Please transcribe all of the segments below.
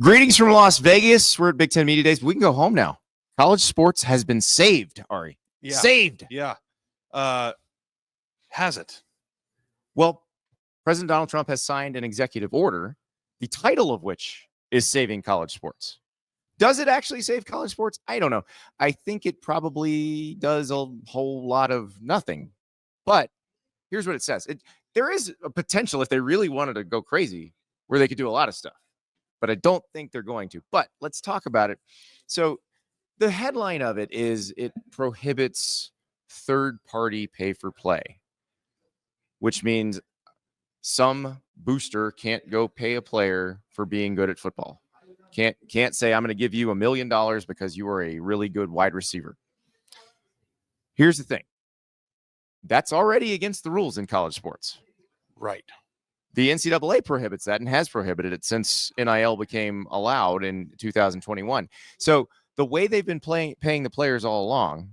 Greetings from Las Vegas. We're at Big Ten Media Days, but we can go home now. College sports has been saved, Ari. Yeah. Saved. Yeah. Has it? Well, President Donald Trump has signed an executive order, the title of which is saving college sports. Does it actually save college sports? I don't know. I think it probably does a whole lot of nothing. But here's what it says. There is a potential, if they really wanted to go crazy, where they could do a lot of stuff. But I don't think they're going to. But let's talk about it. So the headline of it is it prohibits third-party pay-for-play, which means some booster can't go pay a player for being good at football. Can't say, I'm going to give you $1 million because you are a really good wide receiver. Here's the thing. That's already against the rules in college sports. Right. The NCAA prohibits that and has prohibited it since NIL became allowed in 2021. So the way they've been paying the players all along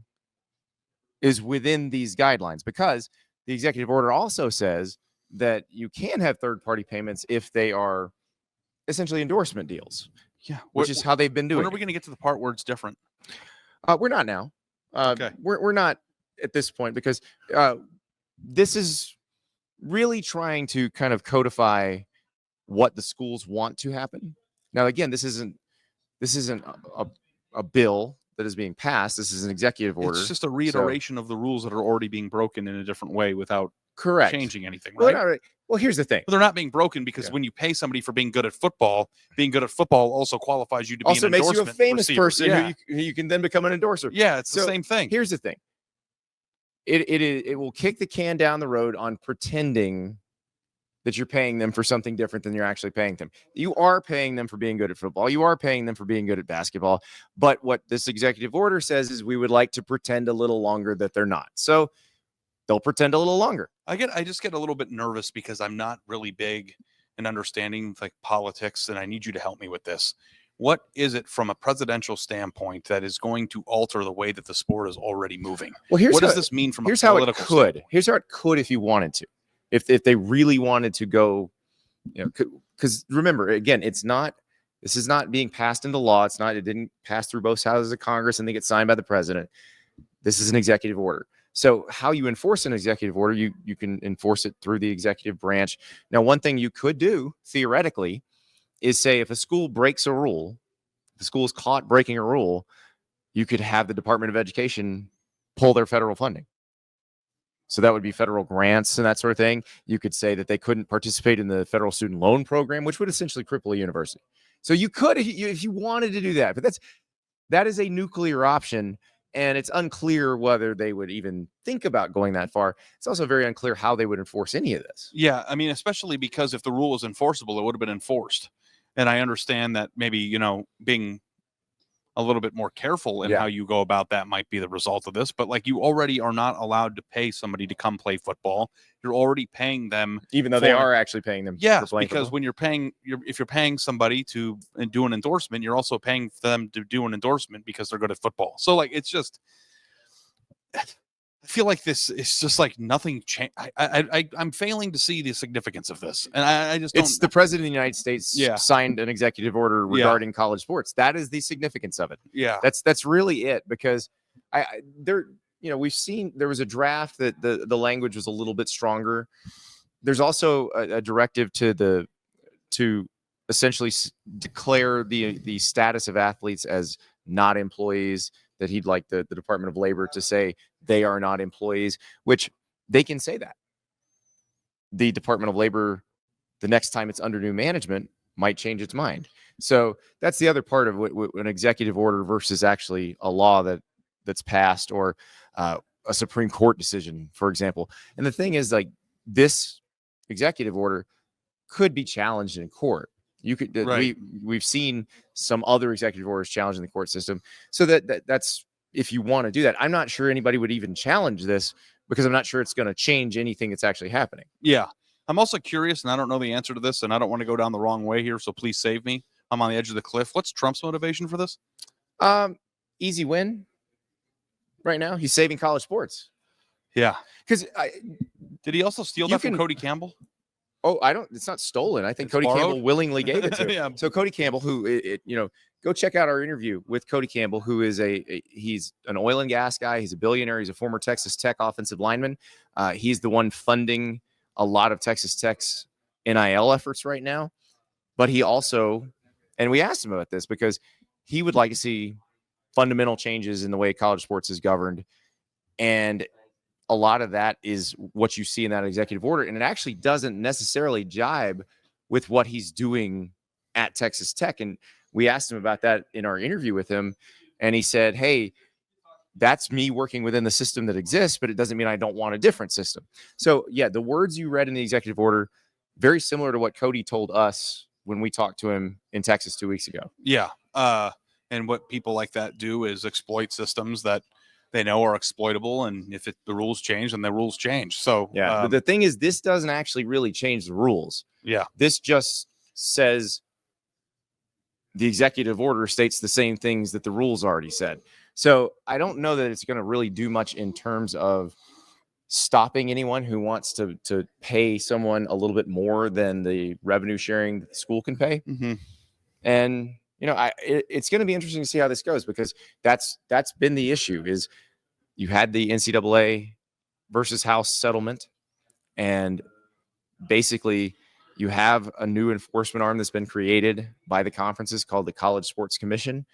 is within these guidelines, because the executive order also says that you can have third-party payments if they are essentially endorsement deals. Yeah, which is how they've been doing. When are we going to get to the part where it's different? We're not now. Okay. We're not at this point, because this is really trying to kind of codify what the schools want to happen. Now, again, this isn't a bill that is being passed. This is an executive order. It's just a reiteration of the rules that are already being broken in a different way without changing anything, well, right? Well, here's the thing. But they're not being broken because when you pay somebody for being good at football also qualifies you to be also an makes endorsement you a famous receiver. person who you can then become an endorser. Yeah, it's the same thing. Here's the thing. It will kick the can down the road on pretending that you're paying them for something different than you're actually paying them. You are paying them for being good at football. You are paying them for being good at basketball. But what this executive order says is we would like to pretend a little longer that they're not. So they'll pretend a little longer. I just get a little bit nervous because I'm not really big in understanding like politics, and I need you to help me with this. What is it from a presidential standpoint that is going to alter the way that the sport is already moving? Well, what does this mean from a political standpoint? Here's how it could if you wanted to. If they really wanted to go, because remember, again, this is not being passed into law. It didn't pass through both houses of Congress and then get signed by the president. This is an executive order. So how you enforce an executive order, you can enforce it through the executive branch. Now, one thing you could do theoretically is say if a school breaks a rule, the school is caught breaking a rule, you could have the Department of Education pull their federal funding. So that would be federal grants and that sort of thing. You could say that they couldn't participate in the federal student loan program, which would essentially cripple a university. So you could, if you wanted to do that, but that is a nuclear option. And it's unclear whether they would even think about going that far. It's also very unclear how they would enforce any of this. Yeah, I mean, especially because if the rule is enforceable, it would have been enforced. And I understand that maybe, being a little bit more careful in how you go about that might be the result of this. But like, you already are not allowed to pay somebody to come play football. You're already paying them, even though they are actually paying them. Yeah, for because football. when if you're paying somebody to do an endorsement, you're also paying them to do an endorsement because they're good at football. So like, it's just, I feel like this is just like nothing changed. I'm failing to see the significance of this, and I just don't. It's the president of the United States signed an executive order regarding college sports. That is the significance of it. Yeah, that's really it, because we've seen there was a draft that the language was a little bit stronger. There's also a directive to essentially declare the status of athletes as not employees, that he'd like the Department of Labor to say they are not employees, which they can say that. The Department of Labor, the next time it's under new management, might change its mind. So that's the other part of what an executive order versus actually a law that's passed, or a Supreme Court decision, for example. And the thing is, like, this executive order could be challenged in court. You could we've seen some other executive orders challenged in the court system. So that's, if you want to do that. I'm not sure anybody would even challenge this, because I'm not sure it's going to change anything that's actually happening. Yeah. I'm also curious, and I don't know the answer to this, and I don't want to go down the wrong way here, so please save me. I'm on the edge of the cliff. What's Trump's motivation for this? Easy win. Right now, he's saving college sports. Yeah. Because did he also steal that from Cody Campbell? Oh, I don't. It's not stolen. I think It's Cody borrowed? Campbell willingly gave it to him. Yeah. So Cody Campbell, who go check out our interview with Cody Campbell, who is he's an oil and gas guy. He's a billionaire. He's a former Texas Tech offensive lineman. He's the one funding a lot of Texas Tech's NIL efforts right now. But he also, and we asked him about this because he would like to see fundamental changes in the way college sports is governed, and a lot of that is what you see in that executive order. And it actually doesn't necessarily jibe with what he's doing at Texas Tech. And we asked him about that in our interview with him. And he said, hey, that's me working within the system that exists, but it doesn't mean I don't want a different system. So yeah, the words you read in the executive order, very similar to what Cody told us when we talked to him in Texas 2 weeks ago. Yeah. And what people like that do is exploit systems that they know are exploitable, and if the rules change, then the rules change. So yeah, but the thing is, this doesn't actually really change the rules. Yeah, this just says the executive order states the same things that the rules already said. So I don't know that it's going to really do much in terms of stopping anyone who wants to pay someone a little bit more than the revenue sharing that the school can pay. Mm-hmm. And it's going to be interesting to see how this goes, because that's been the issue. Is you had the NCAA versus House settlement, and basically you have a new enforcement arm that's been created by the conferences called the College Sports Commission,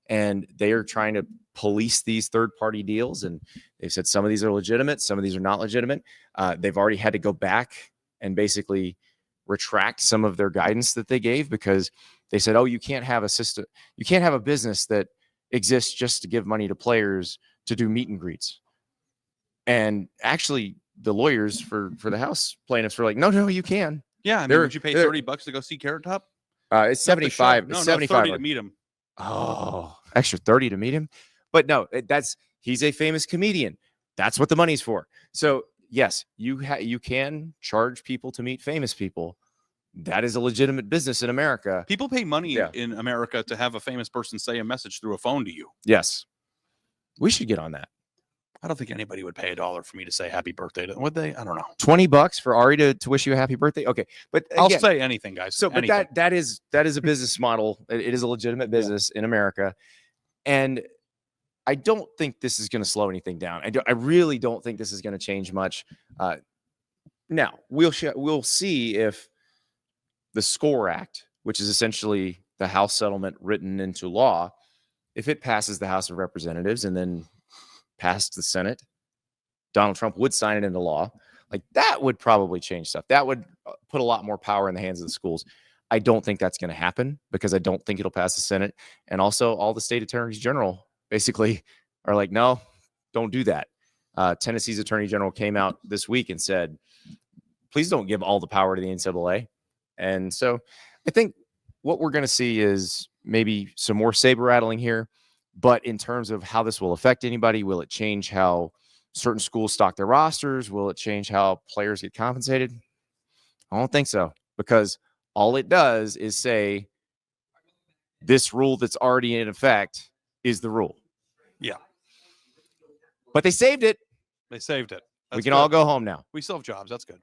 and they are trying to police these third-party deals. And they've said some of these are legitimate, some of these are not legitimate. They've already had to go back and basically retract some of their guidance that they gave, because they said, oh, you can't have a system, you can't have a business that exists just to give money to players to do meet and greets. And actually, the lawyers for the House plaintiffs were like, no, you can. Yeah, I mean, would you pay $30 to go see Carrot Top? It's 75. No, it's 75 30 to meet him. Oh, extra 30 to meet him. But no, he's a famous comedian. That's what the money's for. So yes, you can charge people to meet famous people. That is a legitimate business in America. People pay money in America to have a famous person say a message through a phone to you. Yes. We should get on that. I don't think anybody would pay $1 for me to say happy birthday to them, would they? I don't know. $20 for Ari to wish you a happy birthday. Okay. But again, I'll say anything, guys. So, but anything. that is a business model. It is a legitimate business in America. And I don't think this is going to slow anything down. I really don't think this is going to change much. Now we'll see if the SCORE Act, which is essentially the House settlement written into law, if it passes the House of Representatives and then passed the Senate, Donald Trump would sign it into law. Like, that would probably change stuff. That would put a lot more power in the hands of the schools. I don't think that's going to happen, because I don't think it'll pass the Senate. And also, all the state attorneys general basically are like, no, don't do that. Tennessee's attorney general came out this week and said, please don't give all the power to the NCAA. And so I think what we're going to see is maybe some more saber rattling here. But in terms of how this will affect anybody, will it change how certain schools stock their rosters? Will it change how players get compensated? I don't think so, because all it does is say this rule that's already in effect is the rule. Yeah. But they saved it. They saved it. We can all go home now. We still have jobs. That's good.